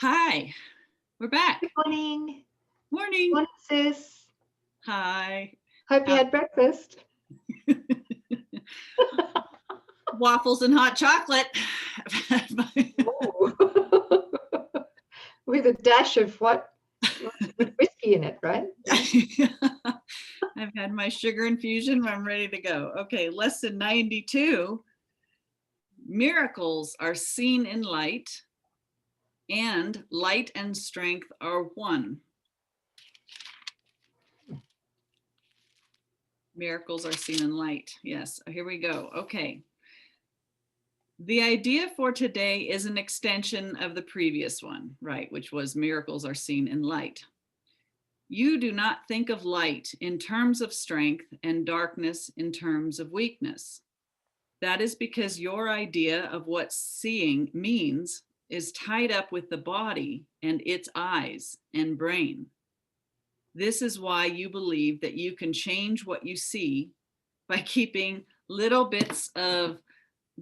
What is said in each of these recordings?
Hi, we're back. Good morning. Morning. Morning, sis. Hi. Hope you had breakfast. Waffles and hot chocolate. With a dash of what? With whiskey in it, right? I've had my sugar infusion. I'm ready to go. Okay, lesson 92. Miracles are seen in light, and light and strength are one. Miracles are seen in light. Yes, here we go. Okay. The idea for today is an extension of the previous one, right, which was miracles are seen in light. You do not think of light in terms of strength and darkness in terms of weakness. That is because your idea of what seeing means is tied up with the body and its eyes and brain. This is why you believe that you can change what you see by keeping little bits of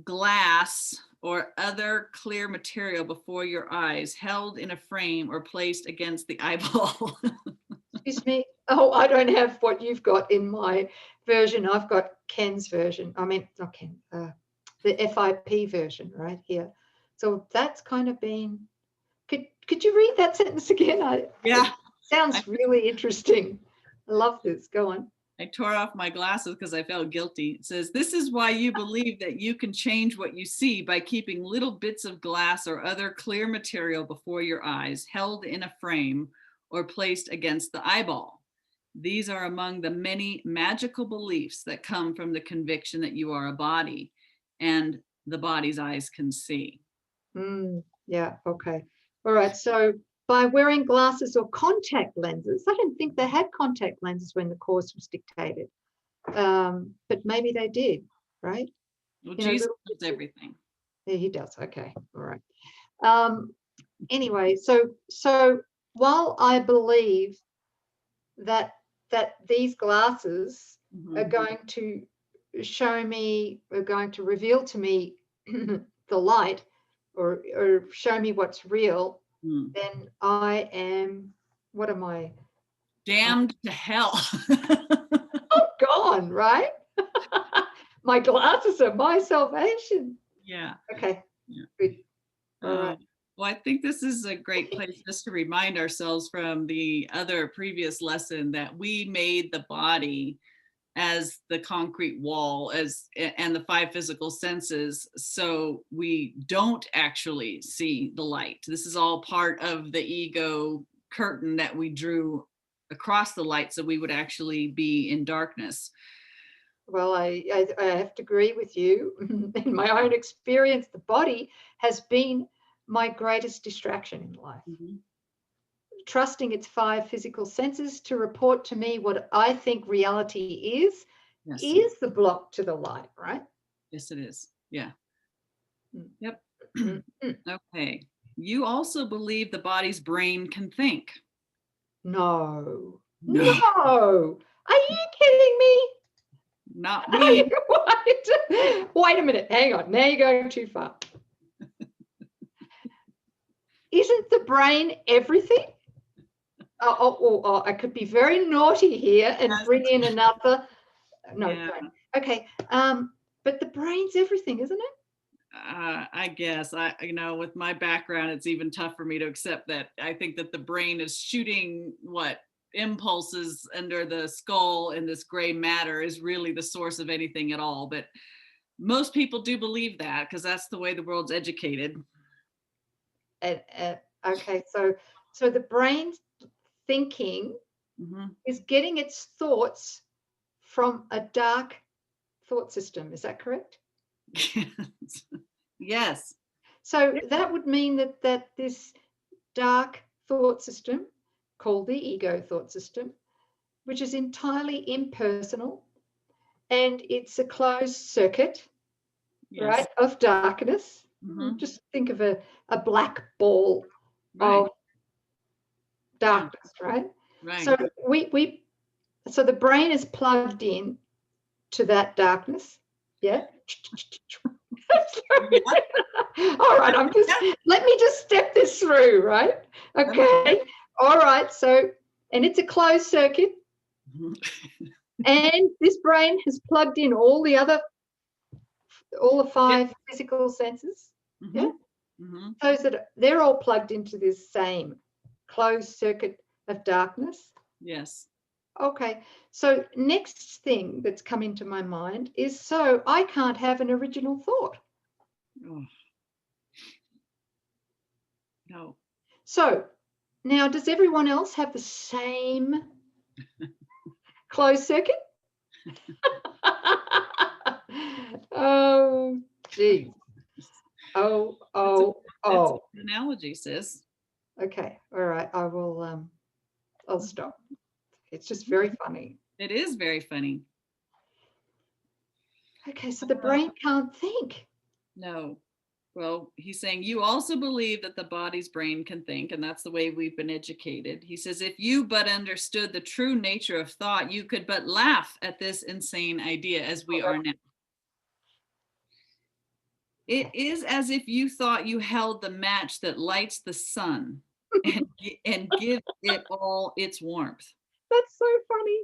glass or other clear material before your eyes, held in a frame or placed against the eyeball. Excuse me. Oh, I don't have what you've got in my version. I've got Ken's version. I mean, not Ken, the FIP version right here. So that's kind of been. Could you read that sentence again? Yeah. It sounds really interesting. I love this. Go on. I tore off my glasses because I felt guilty. It says, this is why you believe that you can change what you see by keeping little bits of glass or other clear material before your eyes, held in a frame or placed against the eyeball. These are among the many magical beliefs that come from the conviction that you are a body and the body's eyes can see. Yeah, okay. All right, so by wearing glasses or contact lenses, I didn't think they had contact lenses when the course was dictated, but maybe they did, right? Well, Jesus does everything. Yeah, he does. Okay, all right. Anyway, so while I believe that these glasses are going to show me, are going to reveal to me the light, or show me what's real, then I am, what am I? Damned to hell. Oh, gone, right? My glasses are my salvation. Yeah. Okay, yeah. Good. All right. Well, I think this is a great place just to remind ourselves from the other previous lesson that we made the body as the concrete wall and the five physical senses, so we don't actually see the light. This is all part of the ego curtain that we drew across the light so we would actually be in darkness. Well, I have to agree with you. In my own experience, the body has been my greatest distraction in life. Trusting its five physical senses to report to me what I think reality is the block to the light, right? Yes, it is. Yeah. Yep. Okay. You also believe the body's brain can think. No. Are you kidding me? Not me. Wait a minute. Hang on. Now you're going too far. Isn't the brain everything? I could be very naughty here and bring in another. No. Yeah. Okay. But the brain's everything, isn't it? I guess with my background, it's even tough for me to accept that. I think that the brain is shooting impulses under the skull, and this gray matter is really the source of anything at all. But most people do believe that because that's the way the world's educated. Okay, so the brain's thinking is getting its thoughts from a dark thought system. Is that correct? Yes. So that would mean that this dark thought system, called the ego thought system, which is entirely impersonal, and it's a closed circuit, right, of darkness. Just think of a black ball of darkness, right? So so the brain is plugged in to that darkness. Yeah. All right, let me just step this through through, right? Okay. All right. So, and it's a closed circuit. And this brain has plugged in all the 5 physical senses. Yeah. So that they're all plugged into this same closed circuit of darkness. Yes. Okay. So next thing that's come into my mind is, so I can't have an original thought. Oh. No. So now, does everyone else have the same closed circuit? Oh, geez. Oh. That's an analogy, sis. Okay. All right. I will, I'll stop. It's just very funny. It is very funny. Okay. So the brain can't think. No. Well, he's saying you also believe that the body's brain can think, and that's the way we've been educated. He says, if you but understood the true nature of thought, you could but laugh at this insane idea as we are now. It is as if you thought you held the match that lights the sun and gives it all its warmth. That's so funny.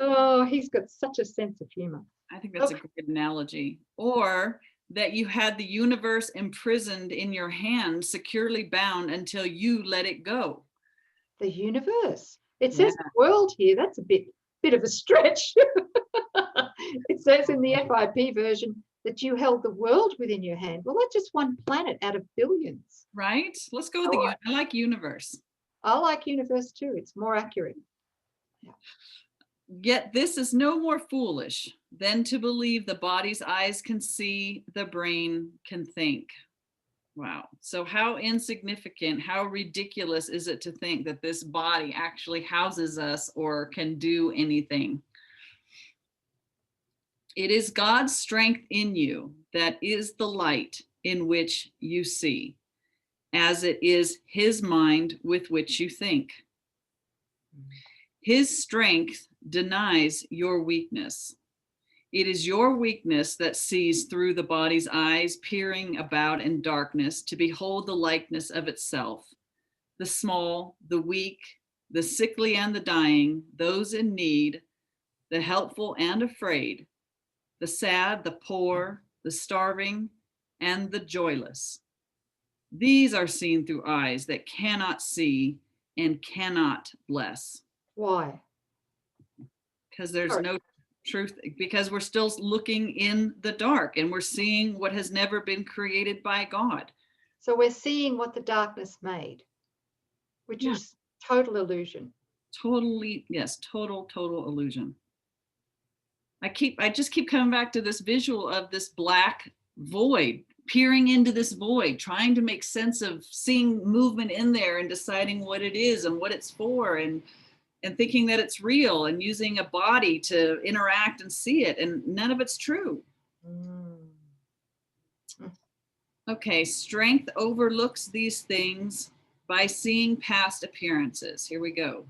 Oh, he's got such a sense of humor. I think that's a great analogy. Or that you had the universe imprisoned in your hand, securely bound until you let it go. The universe. It says the world here. That's a bit of a stretch. It says in the FIP version that you held the world within your hand. Well, that's just one planet out of billions. Right? Let's go with I like universe. I like universe too. It's more accurate. Yeah. Yet this is no more foolish than to believe the body's eyes can see, the brain can think. Wow. So how insignificant, how ridiculous is it to think that this body actually houses us or can do anything? It is God's strength in you that is the light in which you see, as it is his mind with which you think. His strength denies your weakness. It is your weakness that sees through the body's eyes, peering about in darkness to behold the likeness of itself, the small, the weak, the sickly and the dying, those in need, the helpful and afraid, the sad, the poor, the starving, and the joyless. These are seen through eyes that cannot see and cannot bless. Why? Because there's no truth, because we're still looking in the dark and we're seeing what has never been created by God. So we're seeing what the darkness made, which is total illusion. Totally, yes, total illusion. I just keep coming back to this visual of this black void, peering into this void, trying to make sense of seeing movement in there and deciding what it is and what it's for, and thinking that it's real, and using a body to interact and see it, and none of it's true. Okay, strength overlooks these things by seeing past appearances. Here we go.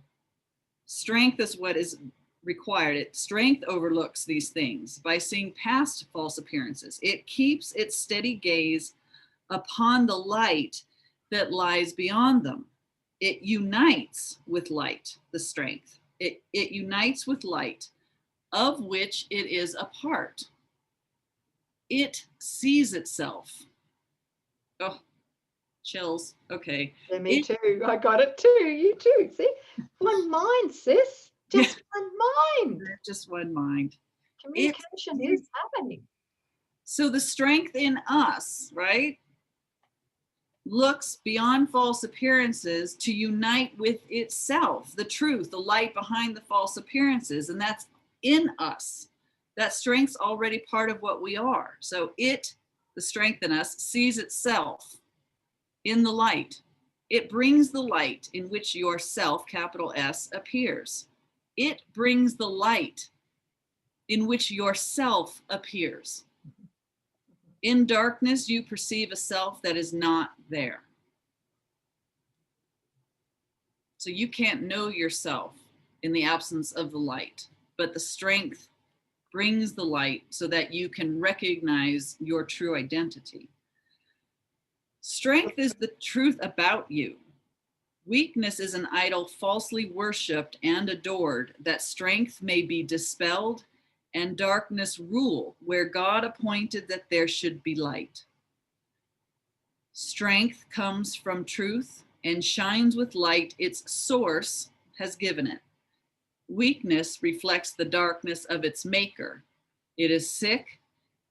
Strength is what is required. Strength overlooks these things by seeing past false appearances. It keeps its steady gaze upon the light that lies beyond them. It unites with light, the strength. It unites with light, of which it is a part. It sees itself. Oh, chills. Okay. Yeah, me too. I got it too. You too. See? One mind, sis. Just one mind. Just one mind. Communication is happening. So the strength in us, right, looks beyond false appearances to unite with itself, the truth, the light behind the false appearances, and that's in us. That strength's already part of what we are. So the strength in us, sees itself in the light. It brings the light in which your self, capital S, appears. It brings the light in which yourself appears. In darkness, you perceive a self that is not there. So you can't know yourself in the absence of the light, but the strength brings the light so that you can recognize your true identity. Strength is the truth about you. Weakness is an idol falsely worshipped and adored, that strength may be dispelled and darkness rule where God appointed that there should be light. Strength comes from truth and shines with light its source has given it. Weakness reflects the darkness of its maker. It is sick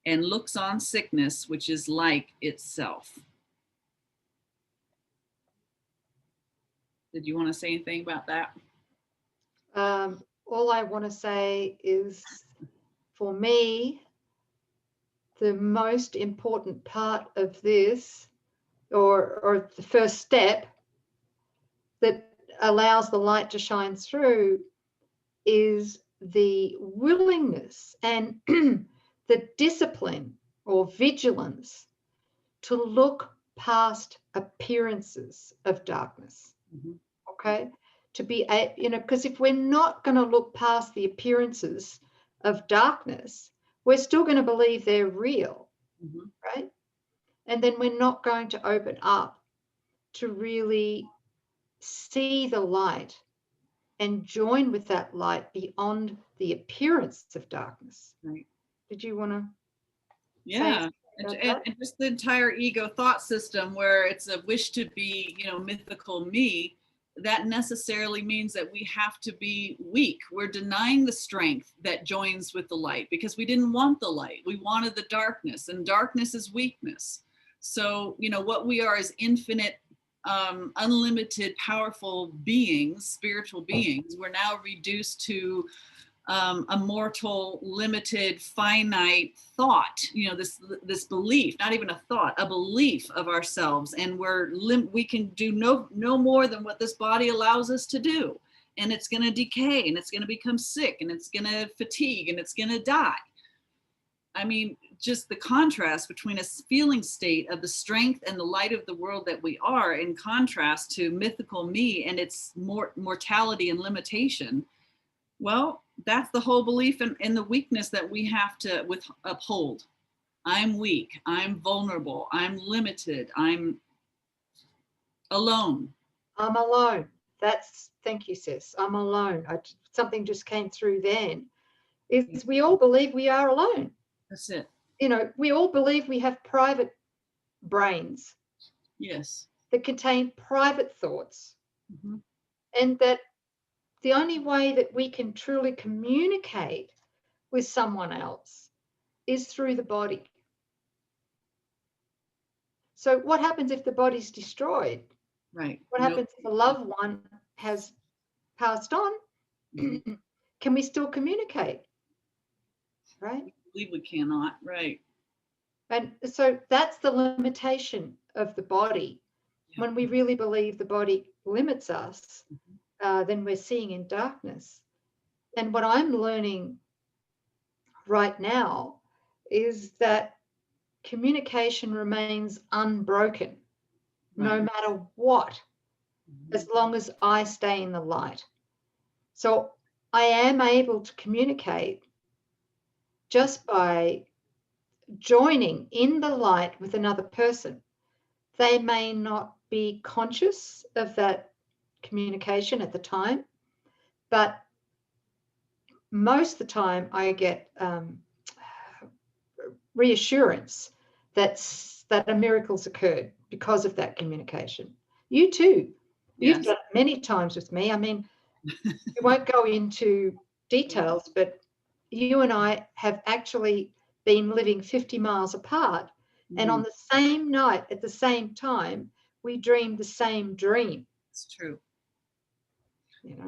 and looks on sickness, which is like itself. Did you want to say anything about that? All I want to say is, for me, the most important part of this, or the first step that allows the light to shine through, is the willingness and the discipline or vigilance to look past appearances of darkness. Mm-hmm. Okay, to be, because if we're not going to look past the appearances of darkness, we're still going to believe they're real, Mm-hmm. right? And then we're not going to open up to really see the light and join with that light beyond the appearance of darkness. Right. Did you want to? Yeah. And just the entire ego thought system, where it's a wish to be, mythical me, that necessarily means that we have to be weak. We're denying the strength that joins with the light because we didn't want the light. We wanted the darkness, and darkness is weakness. So, what we are is infinite, unlimited, powerful beings, spiritual beings. We're now reduced to a mortal, limited, finite thought, this belief, not even a thought, a belief of ourselves. And we can do no more than what this body allows us to do. And it's going to decay, and it's going to become sick, and it's going to fatigue, and it's going to die. I mean, just the contrast between a feeling state of the strength and the light of the world that we are, in contrast to mythical me and its mortality and limitation. Well, that's the whole belief in the weakness that we have to uphold. I'm weak. I'm vulnerable. I'm limited. I'm alone. I'm alone. Thank you, sis. I'm alone. Something just came through then. Is we all believe we are alone. That's it. We all believe we have private brains. Yes. That contain private thoughts. Mm-hmm. And that the only way that we can truly communicate with someone else is through the body. So what happens if the body's destroyed? Right. What happens if a loved one has passed on? Mm-hmm. Can we still communicate? Right? I believe we cannot. Right. And so that's the limitation of the body. Yeah. When we really believe the body limits us, then we're seeing in darkness. And what I'm learning right now is that communication remains unbroken, no matter what, as long as I stay in the light. So I am able to communicate just by joining in the light with another person. They may not be conscious of that communication at the time, but most of the time I get reassurance that a miracle's occurred because of that communication. You too. You've done it many times with me. I mean, we won't go into details, but you and I have actually been living 50 miles apart. Mm-hmm. And on the same night, at the same time, we dreamed the same dream. It's true.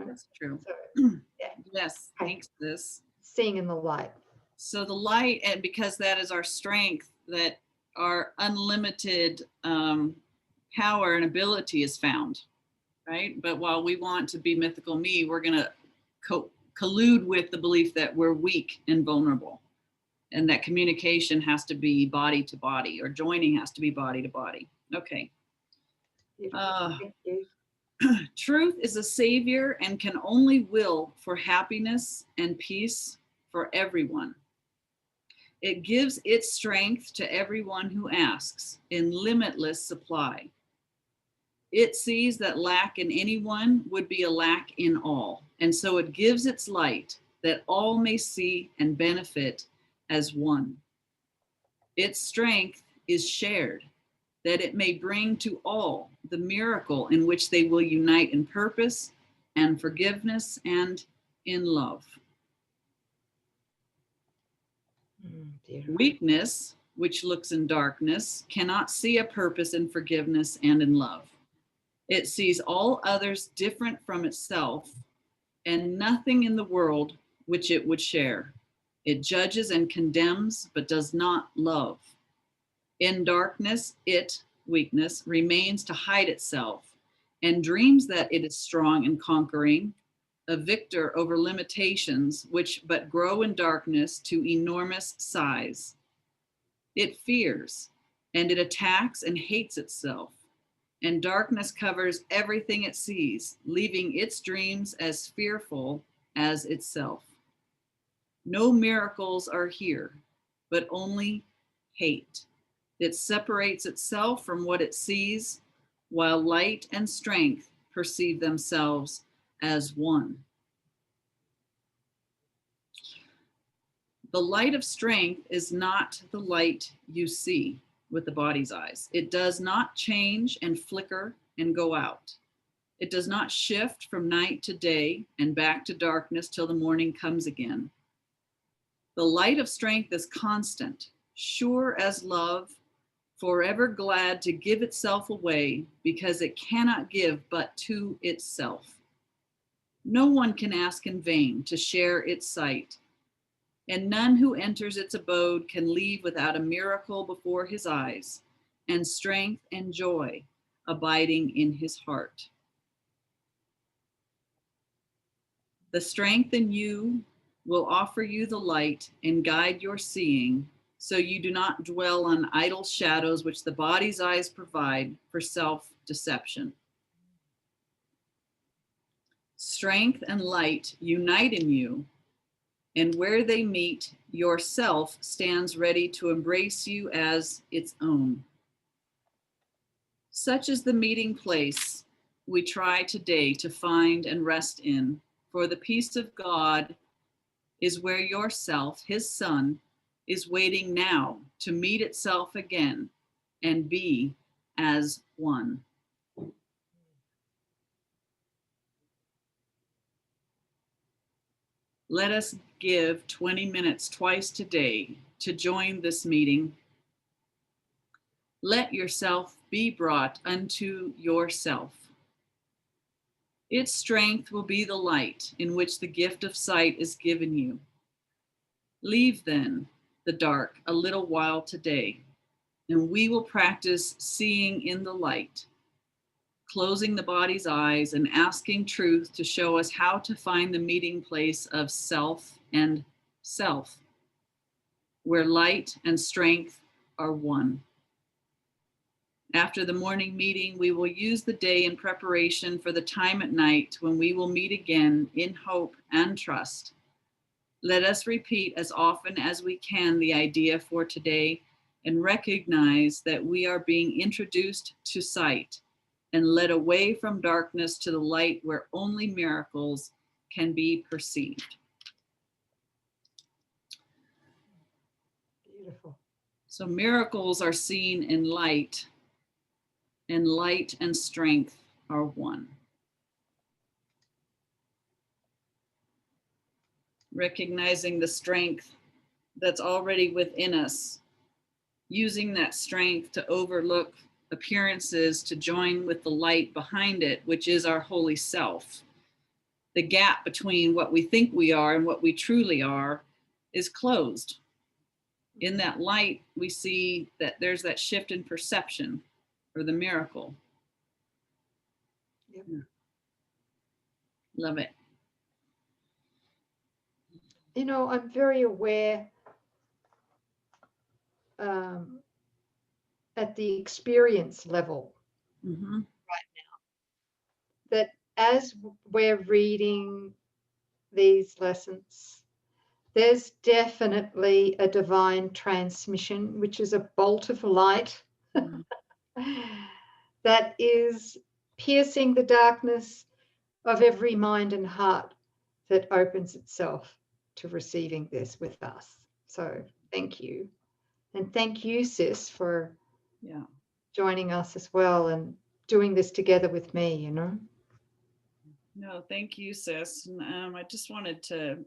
That's true. So, yeah. Yes, thanks for this. Seeing in the light. So the light, and because that is our strength, that our unlimited power and ability is found, right? But while we want to be mythical me, we're going to collude with the belief that we're weak and vulnerable, and that communication has to be body to body, or joining has to be body to body. Okay. Thank you. Truth is a savior and can only will for happiness and peace for everyone. It gives its strength to everyone who asks in limitless supply. It sees that lack in anyone would be a lack in all, and so it gives its light that all may see and benefit as one. Its strength is shared, that it may bring to all the miracle in which they will unite in purpose and forgiveness and in love. Weakness, which looks in darkness, cannot see a purpose in forgiveness and in love. It sees all others different from itself and nothing in the world which it would share. It judges and condemns, but does not love. In darkness, it, weakness, remains to hide itself and dreams that it is strong and conquering, a victor over limitations which but grow in darkness to enormous size. It fears and it attacks and hates itself, and darkness covers everything it sees, leaving its dreams as fearful as itself. No miracles are here, but only hate. It separates itself from what it sees, while light and strength perceive themselves as one. The light of strength is not the light you see with the body's eyes. It does not change and flicker and go out. It does not shift from night to day and back to darkness till the morning comes again. The light of strength is constant, sure as love, forever glad to give itself away because it cannot give but to itself. No one can ask in vain to share its sight, and none who enters its abode can leave without a miracle before his eyes, and strength and joy abiding in his heart. The strength in you will offer you the light and guide your seeing, so you do not dwell on idle shadows which the body's eyes provide for self-deception. Strength and light unite in you, and where they meet, yourself stands ready to embrace you as its own. Such is the meeting place we try today to find and rest in, for the peace of God is where yourself, his son, is waiting now to meet itself again and be as one. Let us give 20 minutes twice today to join this meeting. Let yourself be brought unto yourself. Its strength will be the light in which the gift of sight is given you. Leave then the dark a little while today, and we will practice seeing in the light, closing the body's eyes and asking truth to show us how to find the meeting place of self and self, where light and strength are one. After the morning meeting, we will use the day in preparation for the time at night when we will meet again in hope and trust. Let us repeat as often as we can the idea for today and recognize that we are being introduced to sight and led away from darkness to the light where only miracles can be perceived. Beautiful. So miracles are seen in light, and light and strength are one. Recognizing the strength that's already within us, using that strength to overlook appearances to join with the light behind it, which is our holy self. The gap between what we think we are and what we truly are is closed. In that light, we see that there's that shift in perception or the miracle. Yep. Love it. You know, I'm very aware at the experience level right now that as we're reading these lessons, there's definitely a divine transmission, which is a bolt of light that is piercing the darkness of every mind and heart that opens itself to receiving this with us. So thank you. And thank you, sis, for joining us as well and doing this together with me, you know. No, thank you, sis. I just wanted to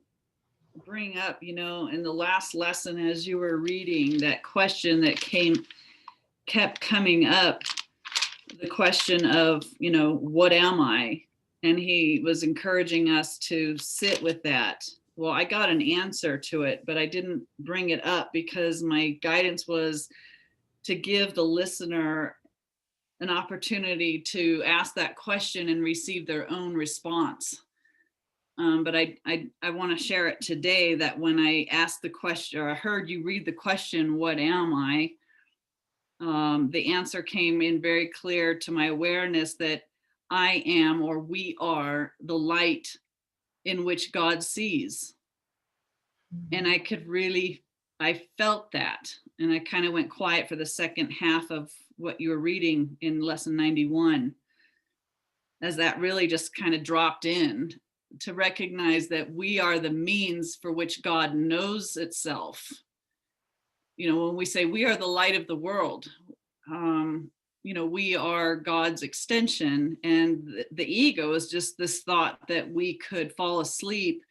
bring up, you know, in the last lesson, as you were reading, that question that kept coming up, the question of, you know, what am I? And he was encouraging us to sit with that. Well, I got an answer to it, but I didn't bring it up because my guidance was to give the listener an opportunity to ask that question and receive their own response. But I want to share it today, that when I asked the question, or I heard you read the question, what am I? The answer came in very clear to my awareness that I am, or we are, the light in which God sees. And I felt that. And I kind of went quiet for the second half of what you were reading in lesson 91, as that really just kind of dropped in, to recognize that we are the means for which God knows itself. You know, when we say we are the light of the world, you know, we are God's extension, and the ego is just this thought that we could fall asleep,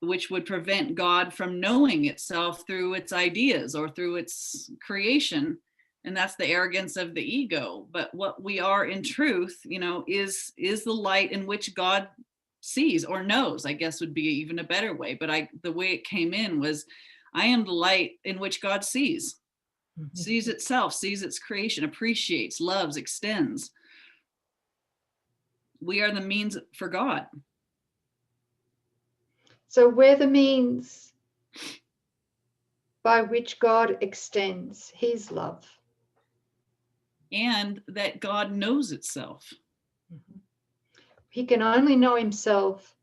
which would prevent God from knowing itself through its ideas or through its creation. And that's the arrogance of the ego. But what we are in truth, you know, is the light in which God sees or knows, I guess would be even a better way. But the way it came in was, I am the light in which God sees. Sees itself, sees its creation, appreciates, loves, extends. We are the means for God. So we're the means by which God extends his love. And that God knows itself. He can only know himself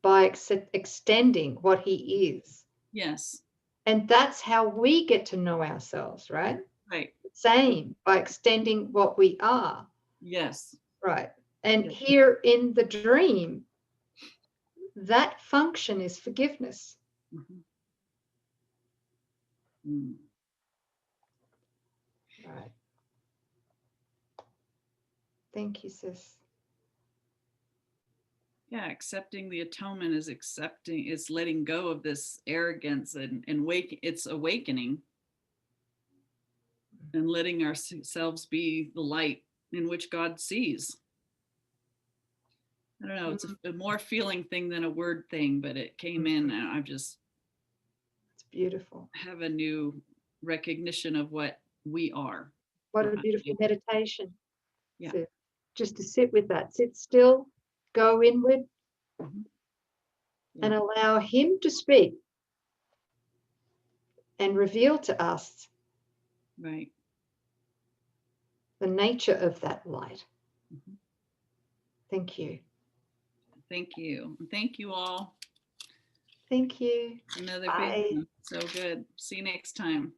by extending what he is. Yes. And that's how we get to know ourselves, right? Right. Same, by extending what we are. Yes. Right. And here in the dream, that function is forgiveness. Right. Thank you, sis. Yeah, accepting the atonement is letting go of this arrogance and it's awakening and letting ourselves be the light in which God sees. I don't know, it's a more feeling thing than a word thing, but it came in, and it's beautiful. Have a new recognition of what we are. What a beautiful meditation. Yeah. So just to sit with that, sit still, go inward, and allow him to speak and reveal to us the nature of that light. Thank you. Thank you. Thank you all. Thank you. Another big one. So good. See you next time.